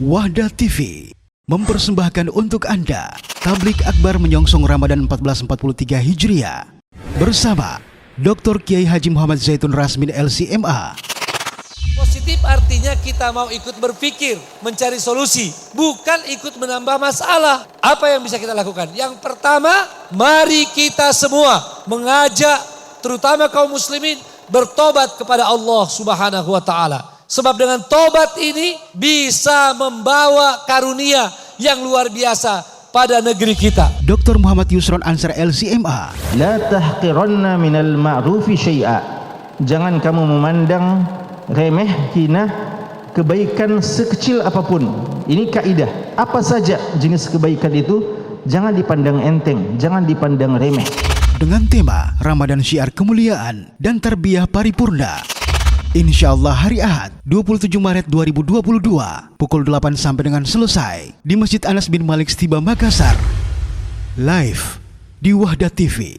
Wahda TV mempersembahkan untuk Anda Tablik Akbar menyongsong Ramadan 1443 Hijriah bersama Dr. Kiai Haji Muhammad Zaitun Rasmin LCMA. Positif artinya kita mau ikut berpikir, mencari solusi, bukan ikut menambah masalah. Apa yang bisa kita lakukan? Yang pertama, mari kita semua mengajak terutama kaum muslimin bertobat kepada Allah Subhanahu wa taala. Sebab dengan tobat ini bisa membawa karunia yang luar biasa pada negeri kita. Dr. Muhammad Yusron Ansar LCMA. La tahqiranna minal ma'rufi syai'a. Jangan kamu memandang remeh, hina kebaikan sekecil apapun. Ini kaidah. Apa saja jenis kebaikan itu jangan dipandang enteng, jangan dipandang remeh. Dengan tema Ramadan Syiar Kemuliaan dan Tarbiyah Paripurna. Insyaallah hari Ahad 27 Maret 2022 pukul 8 sampai dengan selesai di Masjid Anas bin Malik Stiba Makassar. Live di Wahda TV.